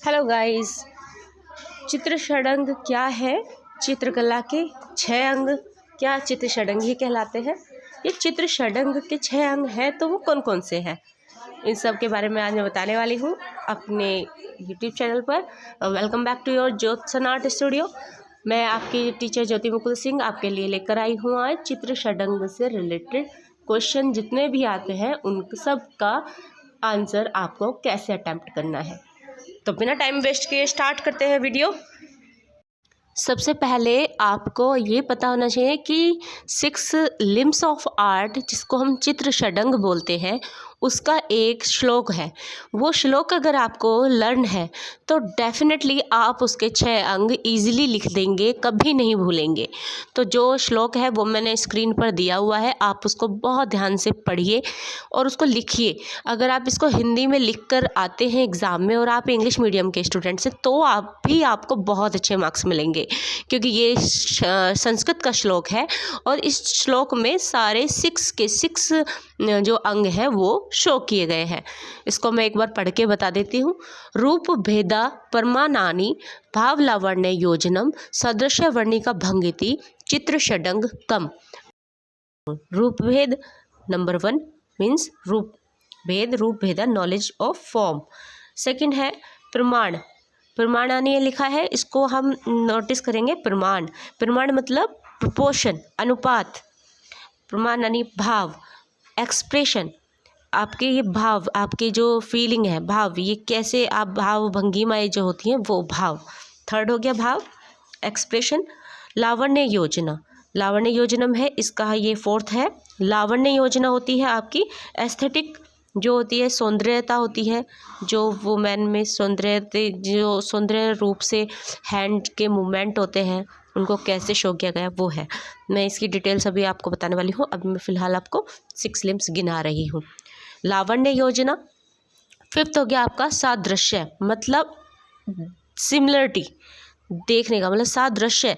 Hello guys, चित्र षडंग क्या है? चित्रकला के 6 अंग क्या चित्र षडंग ही कहलाते हैं? ये चित्र षडंग के 6 अंग हैं तो वो कौन कौन से हैं, इन सब के बारे में आज मैं बताने वाली हूँ अपने यूट्यूब चैनल पर। Welcome back to your Jyotsna art studio. मैं आपकी टीचर ज्योति मुकुल सिंह आपके लिए लेकर आई हूँ आज चित्र षडंग से रिलेटेड क्वेश्चन जितने भी आते हैं उन सब का आंसर आपको कैसे अटेम्प्ट करना है। तो बिना टाइम वेस्ट किए स्टार्ट करते हैं वीडियो। सबसे पहले आपको ये पता होना चाहिए कि 6 लिम्स ऑफ आर्ट जिसको हम चित्र षडंग बोलते हैं उसका एक श्लोक है। वो श्लोक अगर आपको लर्न है तो डेफिनेटली आप उसके 6 अंग इजीली लिख देंगे, कभी नहीं भूलेंगे। तो जो श्लोक है वो मैंने स्क्रीन पर दिया हुआ है, आप उसको बहुत ध्यान से पढ़िए और उसको लिखिए। अगर आप इसको हिंदी में लिख कर आते हैं एग्ज़ाम में और आप इंग्लिश मीडियम के स्टूडेंट्स हैं तो आपको बहुत अच्छे मार्क्स मिलेंगे, क्योंकि ये संस्कृत का श्लोक है और इस श्लोक में सारे 6 के 6 जो अंग हैं वो शो किए गए हैं। इसको मैं एक बार पढ़ के बता देती हूँ। रूप भेदा परमानानि भाव लावण्य योजनम सदृश्य वर्णिका भंगिति चित्र षडंग कम। रूप भेद नंबर 1 मीन्स रूप भेदा नॉलेज ऑफ फॉर्म। सेकंड है प्रमाण। प्रमाणानि लिखा है, इसको हम नोटिस करेंगे। प्रमाण मतलब प्रोपोर्शन, अनुपात। प्रमाणानि भाव, एक्सप्रेशन। आपके ये भाव, आपकी जो फीलिंग है, भाव, ये कैसे आप भाव भंगिमाएँ जो होती हैं वो भाव। थर्ड हो गया भाव, एक्सप्रेशन। लावण्य योजना, लावण्य योजनम है इसका, ये फोर्थ है। लावण्य योजना होती है आपकी एस्थेटिक जो होती है, सौंदर्यता होती है, जो वुमेन में सौंदर्य रूप से हैंड के मूवमेंट होते हैं उनको कैसे शो किया गया वो है। मैं इसकी डिटेल्स अभी आपको बताने वाली हूँ। अब मैं फ़िलहाल आपको 6 लिम्स गिना रही हूँ। लावण्य योजना। फिफ्थ हो गया आपका सादृश्य, मतलब सिमिलरिटी, देखने का मतलब सादृश्य।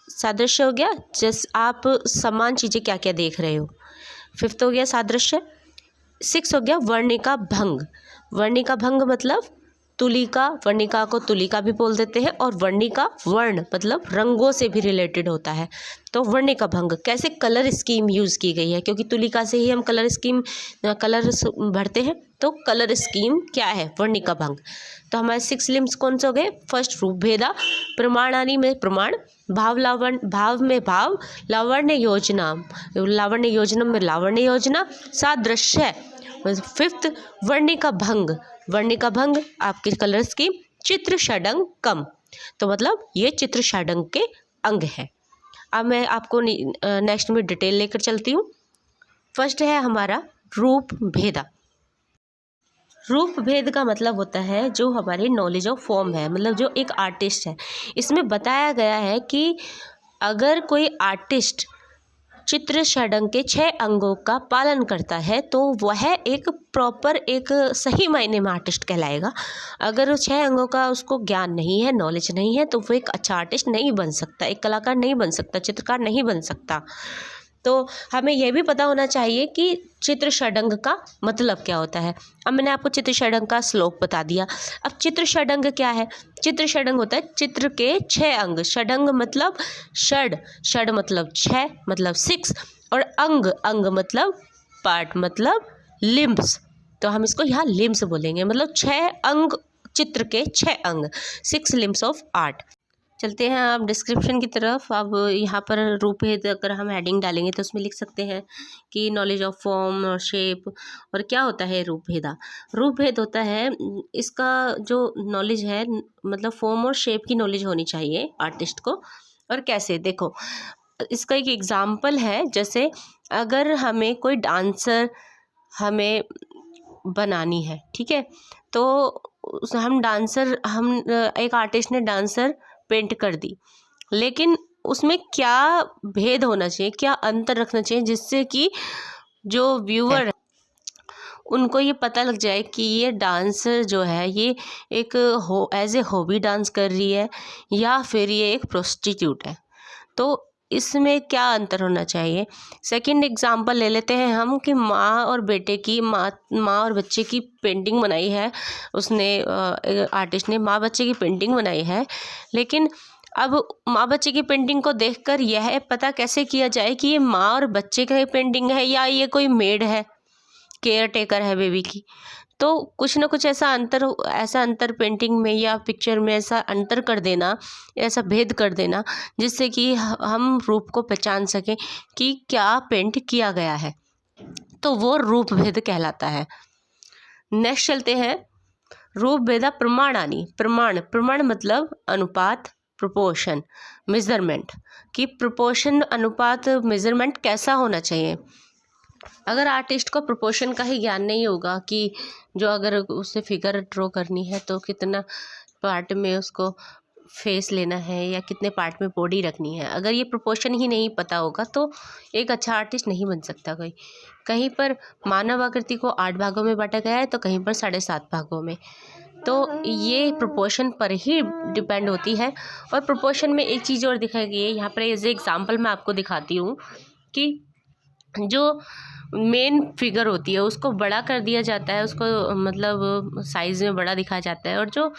सादृश्य हो गया जैसे आप समान चीज़ें क्या क्या देख रहे हो। फिफ्थ हो गया सादृश्य। 6 हो गया वर्णिका भंग। वर्णिका भंग मतलब तुलिका, वर्णिका को तुलिका भी बोल देते हैं और वर्णिका वर्ण मतलब रंगों से भी रिलेटेड होता है। तो वर्णिका भंग कैसे कलर स्कीम यूज़ की गई है, क्योंकि तुलिका से ही हम कलर भरते हैं, तो कलर स्कीम क्या है, वर्णिका भंग। तो हमारे 6 लिम्स कौन से हो गए? फर्स्ट रूप भेदा, प्रमाणानि में प्रमाण, भाव में भाव, लावण्य योजना में लावण्य योजना, सादृश्य। फिफ्थ वर्णिका भंग आपके कलर स्कीम, चित्र षडंग कम। तो मतलब ये चित्र षडंग के अंग हैं। अब मैं आपको नेक्स्ट में डिटेल लेकर चलती हूँ। फर्स्ट है हमारा रूप भेदा। रूप भेद का मतलब होता है जो हमारी नॉलेज ऑफ फॉर्म है, मतलब जो एक आर्टिस्ट है। इसमें बताया गया है कि अगर कोई आर्टिस्ट चित्र षडंग के 6 अंगों का पालन करता है तो वह एक प्रॉपर, एक सही मायने में आर्टिस्ट कहलाएगा। अगर उस 6 अंगों का उसको ज्ञान नहीं है, नॉलेज नहीं है, तो वो एक अच्छा आर्टिस्ट नहीं बन सकता, एक कलाकार नहीं बन सकता, चित्रकार नहीं बन सकता। तो हमें यह भी पता होना चाहिए कि चित्र षडंग का मतलब क्या होता है। अब मैंने आपको चित्र षडंग का श्लोक बता दिया। अब चित्र षडंग क्या है? चित्र षडंग होता है चित्र के 6 अंग। षडंग मतलब षड मतलब 6 मतलब 6 और अंग मतलब पार्ट मतलब लिम्स। तो हम इसको यहाँ लिम्स बोलेंगे, मतलब 6 अंग, चित्र के 6 अंग, 6 लिम्स ऑफ आर्ट। चलते हैं आप डिस्क्रिप्शन की तरफ। अब यहाँ पर रूपभेद अगर हम हेडिंग डालेंगे तो उसमें लिख सकते हैं कि नॉलेज ऑफ फॉर्म और शेप। और क्या होता है रूपभेदा? रूपभेद होता है, इसका जो नॉलेज है मतलब फॉर्म और शेप की नॉलेज होनी चाहिए आर्टिस्ट को। और कैसे, देखो इसका एक एग्जाम्पल है। जैसे अगर हमें कोई डांसर हमें बनानी है, ठीक है, तो हम एक आर्टिस्ट ने डांसर पेंट कर दी, लेकिन उसमें क्या भेद होना चाहिए, क्या अंतर रखना चाहिए जिससे कि जो व्यूअर है उनको ये पता लग जाए कि ये डांसर जो है ये एक एज ए हॉबी डांस कर रही है या फिर ये एक प्रोस्टिट्यूट है। तो इसमें क्या अंतर होना चाहिए। सेकंड एग्जांपल ले लेते हैं हम कि माँ और बच्चे की पेंटिंग बनाई है, उसने आर्टिस्ट ने माँ बच्चे की पेंटिंग बनाई है। लेकिन अब माँ बच्चे की पेंटिंग को देखकर यह पता कैसे किया जाए कि ये माँ और बच्चे का पेंटिंग है या ये कोई मेड है, केयर टेकर है बेबी की। तो कुछ ना कुछ ऐसा अंतर पेंटिंग में या पिक्चर में ऐसा अंतर कर देना, ऐसा भेद कर देना, जिससे कि हम रूप को पहचान सकें कि क्या पेंट किया गया है, तो वो रूप भेद कहलाता है। नेक्स्ट चलते हैं रूप भेदा प्रमाणानि। प्रमाण मतलब अनुपात, प्रोपोर्शन, मेजरमेंट कि प्रोपोर्शन, अनुपात, मेजरमेंट कैसा होना चाहिए। अगर आर्टिस्ट को प्रोपोर्शन का ही ज्ञान नहीं होगा कि जो अगर उसे फिगर ड्रॉ करनी है तो कितना पार्ट में उसको फेस लेना है या कितने पार्ट में बॉडी रखनी है, अगर ये प्रोपोर्शन ही नहीं पता होगा तो एक अच्छा आर्टिस्ट नहीं बन सकता कोई। कहीं पर मानव आकृति को 8 भागों में बांटा गया है तो कहीं पर 7.5 भागों में, तो ये प्रोपोर्शन पर ही डिपेंड होती है। और प्रोपोर्शन में एक चीज़ और दिखाई गई है यहाँ पर, एज एग्जाम्पल मैं आपको दिखाती हूँ कि जो मेन फिगर होती है उसको बड़ा कर दिया जाता है, उसको मतलब साइज़ में बड़ा दिखाया जाता है, और जो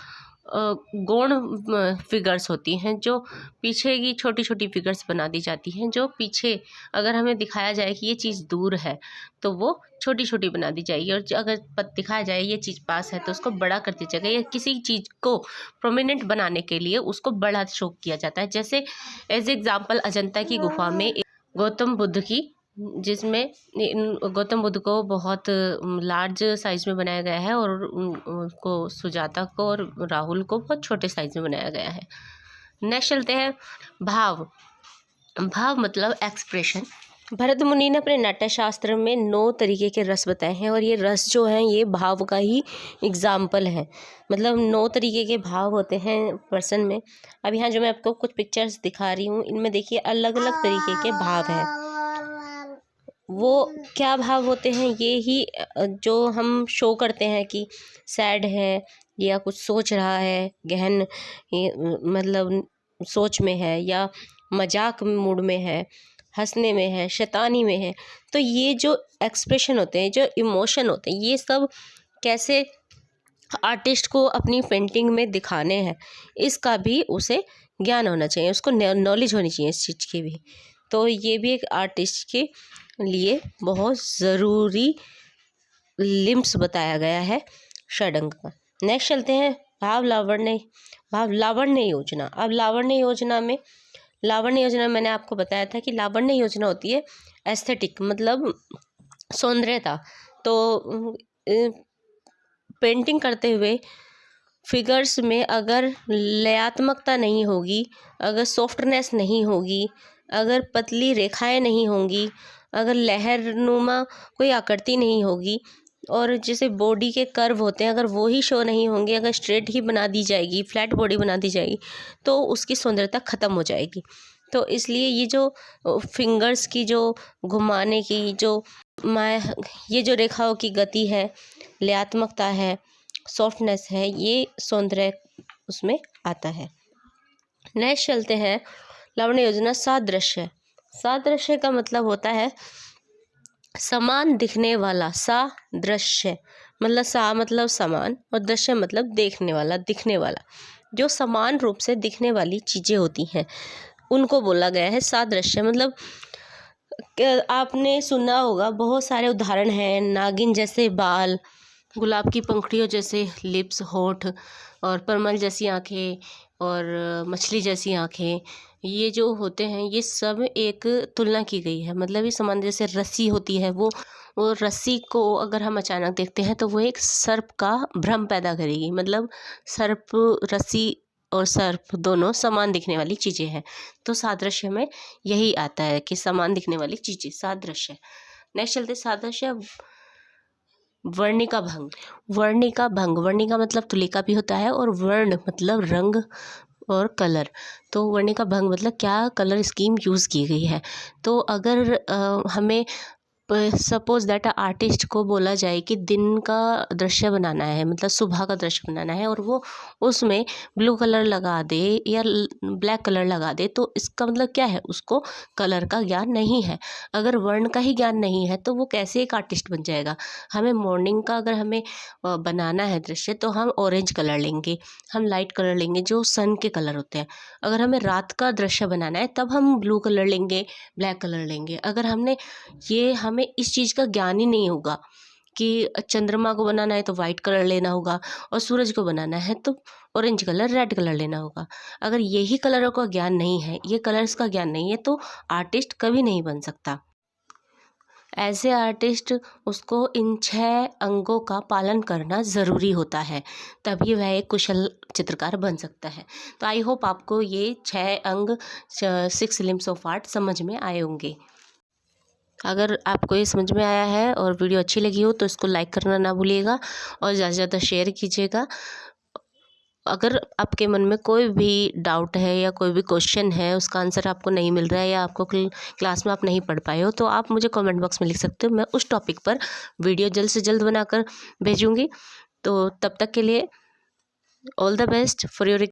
गौण फिगर्स होती हैं, जो पीछे की छोटी छोटी फिगर्स बना दी जाती हैं, जो पीछे अगर हमें दिखाया जाए कि ये चीज़ दूर है तो वो छोटी छोटी बना दी जाएगी, और अगर दिखाया जाए ये चीज़ पास है तो उसको बड़ा कर दिया जाएगा, या किसी चीज़ को प्रोमिनेंट बनाने के लिए उसको बड़ा शो किया जाता है। जैसे एज एग्जाम्पल अजंता की गुफा में गौतम बुद्ध की, जिसमें गौतम बुद्ध को बहुत लार्ज साइज़ में बनाया गया है और उनको सुजाता को और राहुल को बहुत छोटे साइज़ में बनाया गया है। नेक्स्ट चलते हैं भाव मतलब एक्सप्रेशन। भरत मुनि ने अपने नाट्य शास्त्र में 9 तरीके के रस बताए हैं, और ये रस जो हैं ये भाव का ही एग्जाम्पल है। मतलब 9 तरीके के भाव होते हैं पर्सन में। अब यहाँ जो मैं आपको कुछ पिक्चर्स दिखा रही हूँ, इनमें देखिए अलग अलग तरीके के भाव हैं। वो क्या भाव होते हैं, ये ही जो हम शो करते हैं कि सैड है या कुछ सोच रहा है, गहन मतलब सोच में है, या मजाक मूड में है, हंसने में है, शैतानी में है। तो ये जो एक्सप्रेशन होते हैं, जो इमोशन होते हैं, ये सब कैसे आर्टिस्ट को अपनी पेंटिंग में दिखाने हैं, इसका भी उसे ज्ञान होना चाहिए, उसको नॉलेज होनी चाहिए इस चीज़ की भी। तो ये भी एक आर्टिस्ट के लिए बहुत ज़रूरी लिम्स बताया गया है षडंग का। नेक्स्ट चलते हैं भाव लावण्य योजना। अब लावण्य योजना में मैंने आपको बताया था कि लावण्य योजना होती है एस्थेटिक मतलब सौंदर्यता। तो पेंटिंग करते हुए फिगर्स में अगर लयात्मकता नहीं होगी, अगर सॉफ्टनेस नहीं होगी, अगर पतली रेखाएं नहीं होंगी, अगर लहरनुमा कोई आकृति नहीं होगी, और जैसे बॉडी के कर्व होते हैं अगर वो ही शो नहीं होंगे, अगर स्ट्रेट ही बना दी जाएगी, फ्लैट बॉडी बना दी जाएगी, तो उसकी सौंदर्यता ख़त्म हो जाएगी। तो इसलिए ये जो फिंगर्स की जो घुमाने की ये जो रेखाओं की गति है, लयात्मकता है, सॉफ्टनेस है, ये सौंदर्य उसमें आता है। नेक्स्ट चलते हैं लावण्य योजना सादृश्य। सादृश्य का मतलब होता है समान दिखने वाला। सादृश्य मतलब सा मतलब समान और दृश्य मतलब देखने वाला, दिखने वाला। जो समान रूप से दिखने वाली चीज़ें होती हैं उनको बोला गया है सादृश्य। मतलब आपने सुना होगा, बहुत सारे उदाहरण हैं, नागिन जैसे बाल, गुलाब की पंखुड़ियों जैसे लिप्स, होठ, और परमल जैसी आँखें, और मछली जैसी आँखें। ये जो होते हैं ये सब एक तुलना की गई है। मतलब ये समान जैसे रस्सी होती है, वो रस्सी को अगर हम अचानक देखते हैं तो वो एक सर्प का भ्रम पैदा करेगी। मतलब सर्प, रस्सी और सर्प दोनों समान दिखने वाली चीज़ें हैं। तो सादृश्य में यही आता है कि समान दिखने वाली चीज़ें, सादृश्य। नेक्स्ट चलते सादृश्य वर्णिका भंग। वर्णिका मतलब तुलिका भी होता है, और वर्ण मतलब रंग और कलर। तो वर्णिका भंग मतलब क्या कलर स्कीम यूज़ की गई है। तो अगर हमें सपोज दैट आर्टिस्ट को बोला जाए कि दिन का दृश्य बनाना है, मतलब सुबह का दृश्य बनाना है, और वो उसमें ब्लू कलर लगा दे या ब्लैक कलर लगा दे, तो इसका मतलब क्या है, उसको कलर का ज्ञान नहीं है। अगर वर्ण का ही ज्ञान नहीं है तो वो कैसे एक आर्टिस्ट बन जाएगा। हमें मॉर्निंग का अगर हमें बनाना है दृश्य तो हम ऑरेंज कलर लेंगे, हम लाइट कलर लेंगे जो सन के कलर होते हैं। अगर हमें रात का दृश्य बनाना है तब हम ब्लू कलर लेंगे, ब्लैक कलर लेंगे। अगर हमें इस चीज़ का ज्ञान ही नहीं होगा कि चंद्रमा को बनाना है तो वाइट कलर लेना होगा, और सूरज को बनाना है तो ऑरेंज कलर, रेड कलर लेना होगा। अगर यही कलरों का ज्ञान नहीं है, ये कलर्स का ज्ञान नहीं है, तो आर्टिस्ट कभी नहीं बन सकता। ऐसे आर्टिस्ट उसको इन 6 अंगों का पालन करना ज़रूरी होता है, तभी वह एक कुशल चित्रकार बन सकता है। तो आई होप आपको ये 6 अंग 6 लिम्स ऑफ आर्ट समझ में आए होंगे। अगर आपको ये समझ में आया है और वीडियो अच्छी लगी हो तो इसको लाइक करना ना भूलिएगा और ज़्यादा से ज़्यादा शेयर कीजिएगा। अगर आपके मन में कोई भी डाउट है या कोई भी क्वेश्चन है, उसका आंसर आपको नहीं मिल रहा है या आपको क्लास में आप नहीं पढ़ पाए हो, तो आप मुझे कमेंट बॉक्स में लिख सकते हो। मैं उस टॉपिक पर वीडियो जल्द से जल्द बनाकर भेजूँगी। तो तब तक के लिए all the best for your